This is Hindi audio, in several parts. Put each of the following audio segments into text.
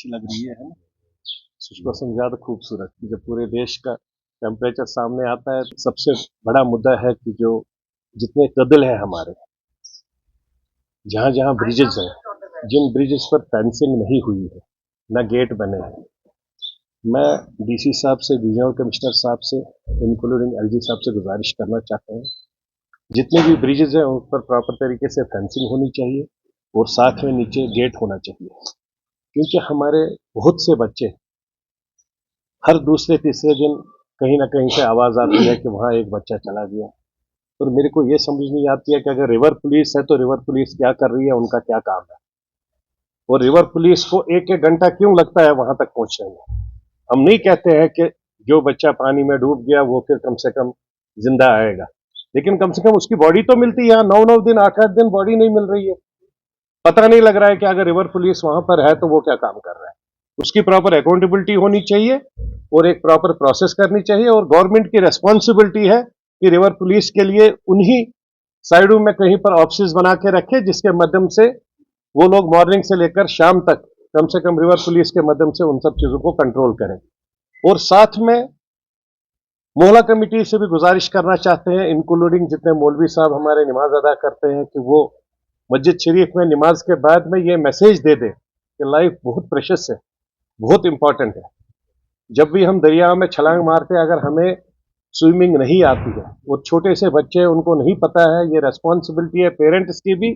अच्छी लग रही है ना। उसको समझा तो खूबसूरत कि जब पूरे देश का टेम्परेचर सामने आता है तो सबसे बड़ा मुद्दा है कि जो जितने कदल है हमारे, जहां जहां ब्रिजेस हैं, जिन ब्रिजेस पर फेंसिंग नहीं हुई है, न गेट बने हैं, मैं डीसी साहब से, डिविजनल कमिश्नर साहब से, इंक्लूडिंग एलजी साहब से गुजारिश करना चाहते हैं, जितने भी ब्रिजेस हैं उन पर प्रॉपर तरीके से फेंसिंग होनी चाहिए और साथ में नीचे गेट होना चाहिए, क्योंकि हमारे बहुत से बच्चे हर दूसरे तीसरे दिन कहीं ना कहीं से आवाज आती है कि वहां एक बच्चा चला गया। और मेरे को ये समझ नहीं आती है कि अगर रिवर पुलिस है तो रिवर पुलिस क्या कर रही है, उनका क्या काम है, और रिवर पुलिस को एक एक घंटा क्यों लगता है वहां तक पहुंचने में। हम नहीं कहते हैं कि जो बच्चा पानी में डूब गया वो फिर कम से कम जिंदा आएगा, लेकिन कम से कम उसकी बॉडी तो मिलती है। 9-9 दिन 8-8 दिन बॉडी नहीं मिल रही है। पता नहीं लग रहा है कि अगर रिवर पुलिस वहां पर है तो वो क्या काम कर रहा है। उसकी प्रॉपर अकाउंटेबिलिटी होनी चाहिए और एक प्रॉपर प्रोसेस करनी चाहिए, और गवर्नमेंट की रेस्पॉन्सिबिलिटी है कि रिवर पुलिस के लिए उन्हीं साइडों में कहीं पर ऑफिस बना के रखे, जिसके माध्यम से वो लोग मॉर्निंग से लेकर शाम तक कम से कम रिवर पुलिस के माध्यम से उन सब चीजों को कंट्रोल करें। और साथ में मोहल्ला कमेटी से भी गुजारिश करना चाहते हैं, इंक्लूडिंग जितने मौलवी साहब हमारे नमाज अदा करते हैं, कि वो मस्जिद शरीफ में नमाज के बाद में ये मैसेज दे दे कि लाइफ बहुत प्रेशियस है, बहुत इंपॉर्टेंट है। जब भी हम दरिया में छलांग मारते हैं, अगर हमें स्विमिंग नहीं आती है और छोटे से बच्चे उनको नहीं पता है, ये रेस्पॉन्सिबिलिटी है पेरेंट्स की भी,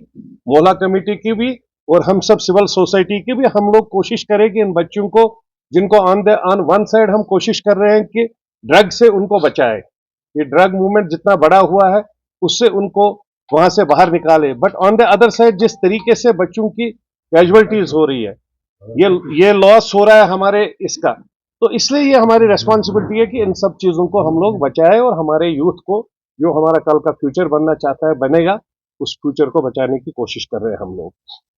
मोहल्ला कमेटी की भी, और हम सब सिविल सोसाइटी की भी। हम लोग कोशिश करें कि इन बच्चों को, जिनको ऑन वन साइड हम कोशिश कर रहे हैं कि ड्रग से उनको बचाए, ये ड्रग मूवमेंट जितना बड़ा हुआ है उससे उनको वहां से बाहर निकाले, but on the other side जिस तरीके से बच्चों की कैजुअलिटीज हो रही है, ये लॉस हो रहा है हमारे इसका, तो इसलिए ये हमारी रेस्पॉन्सिबिलिटी है कि इन सब चीजों को हम लोग बचाएं और हमारे यूथ को, जो हमारा कल का फ्यूचर बनना चाहता है बनेगा, उस फ्यूचर को बचाने की कोशिश कर रहे हैं हम लोग।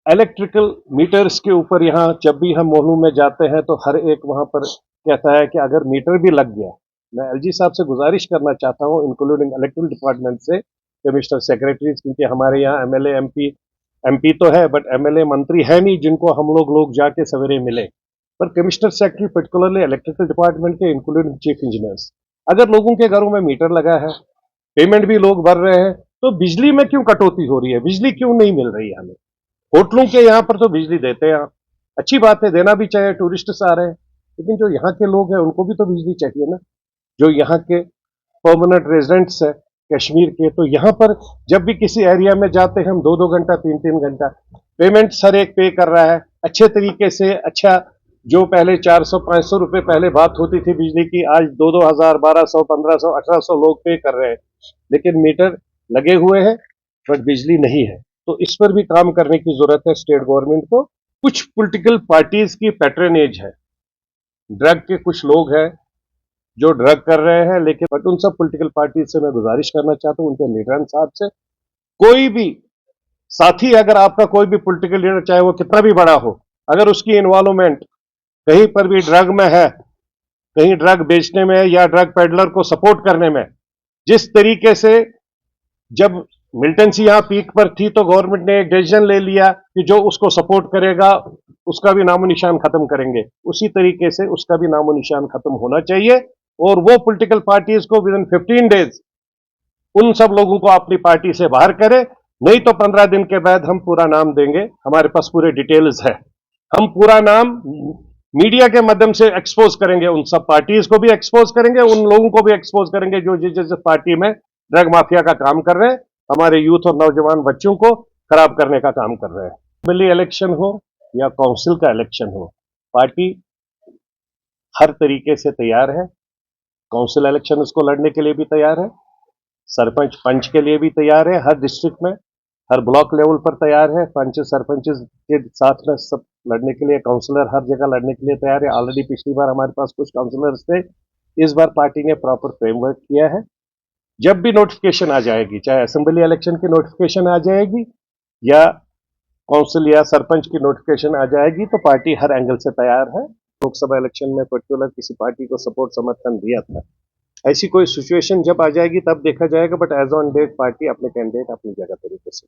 इलेक्ट्रिकल मीटर्स के ऊपर यहाँ जब भी हम मोहल्लों में जाते हैं तो हर एक वहां पर कहता है कि अगर मीटर भी लग गया, मैं एलजी साहब से गुजारिश करना चाहता हूँ, इंक्लूडिंग इलेक्ट्रिकल डिपार्टमेंट से, कमिश्नर सेक्रेटरीज, क्योंकि हमारे यहाँ एमएलए एमपी तो है बट एमएलए मंत्री है नहीं जिनको हम लोग जाके सवेरे मिले, पर commissioner secretary particularly electrical department के, इंक्लूडिंग चीफ इंजीनियर्स, अगर लोगों के घरों में मीटर लगा है, पेमेंट भी लोग भर रहे हैं, तो बिजली में क्यों कटौती हो रही है, बिजली क्यों नहीं मिल रही है हमें। होटलों के यहाँ पर तो बिजली देते हैं, अच्छी बात है, देना भी चाहिए, टूरिस्ट आ रहे हैं, लेकिन जो यहाँ के लोग हैं उनको भी तो बिजली चाहिए ना, जो यहाँ के परमानेंट रेजिडेंट्स है कश्मीर के। तो यहाँ पर जब भी किसी एरिया में जाते हैं हम 2-2 घंटा 3-3 घंटा पेमेंट सर एक पे कर रहा है अच्छे तरीके से। अच्छा, जो पहले 400-500 रुपए पहले बात होती थी बिजली की, आज 2-2 हजार, 1200, 1500, 1800 लोग पे कर रहे हैं, लेकिन मीटर लगे हुए हैं बट बिजली नहीं है। तो इस पर भी काम करने की जरूरत है स्टेट गवर्नमेंट को। कुछ पॉलिटिकल पार्टीज की पैट्रनेज है, ड्रग के कुछ लोग हैं जो ड्रग कर रहे हैं, लेकिन बट उन सब पॉलिटिकल पार्टी से मैं गुजारिश करना चाहता हूं, उनके लीडर साहब से, कोई भी साथी, अगर आपका कोई भी पॉलिटिकल लीडर चाहे वो कितना भी बड़ा हो, अगर उसकी इन्वॉल्वमेंट कहीं पर भी ड्रग में है, कहीं ड्रग बेचने में या ड्रग पेडलर को सपोर्ट करने में, जिस तरीके से जब मिलिटेंसी यहां पीक पर थी तो गवर्नमेंट ने एक डिसीजन ले लिया कि जो उसको सपोर्ट करेगा उसका भी नामो निशान खत्म करेंगे, उसी तरीके से उसका भी नामो निशान खत्म होना चाहिए, और वो पॉलिटिकल पार्टीज को विद इन 15 डेज उन सब लोगों को अपनी पार्टी से बाहर करे, नहीं तो 15 दिन के बाद हम पूरा नाम देंगे, हमारे पास पूरे डिटेल्स है, हम पूरा नाम मीडिया के माध्यम से एक्सपोज करेंगे, उन सब पार्टीज को भी एक्सपोज करेंगे, उन लोगों को भी एक्सपोज करेंगे जो जिस पार्टी में ड्रग माफिया का काम कर रहे हैं, हमारे यूथ और नौजवान बच्चों को खराब करने का काम कर रहे हैं। असेंबली इलेक्शन हो या काउंसिल का इलेक्शन हो, पार्टी हर तरीके से तैयार है। काउंसिल इलेक्शन उसको लड़ने के लिए भी तैयार है, सरपंच पंच के लिए भी तैयार है, हर डिस्ट्रिक्ट में हर ब्लॉक लेवल पर तैयार है, पंच सरपंच के साथ में सब लड़ने के लिए, काउंसलर हर जगह लड़ने के लिए तैयार है। ऑलरेडी पिछली बार हमारे पास कुछ काउंसलर्स थे, इस बार पार्टी ने प्रॉपर फ्रेमवर्क किया है। जब भी नोटिफिकेशन आ जाएगी, चाहे असेंबली इलेक्शन की नोटिफिकेशन आ जाएगी या काउंसिल या सरपंच की नोटिफिकेशन आ जाएगी, तो पार्टी हर एंगल से तैयार है। लोकसभा इलेक्शन में पर्टिकुलर किसी पार्टी को सपोर्ट समर्थन दिया था, ऐसी कोई सिचुएशन जब आ जाएगी तब देखा जाएगा, but as on date party अपने कैंडिडेट अपनी जगह तरीके से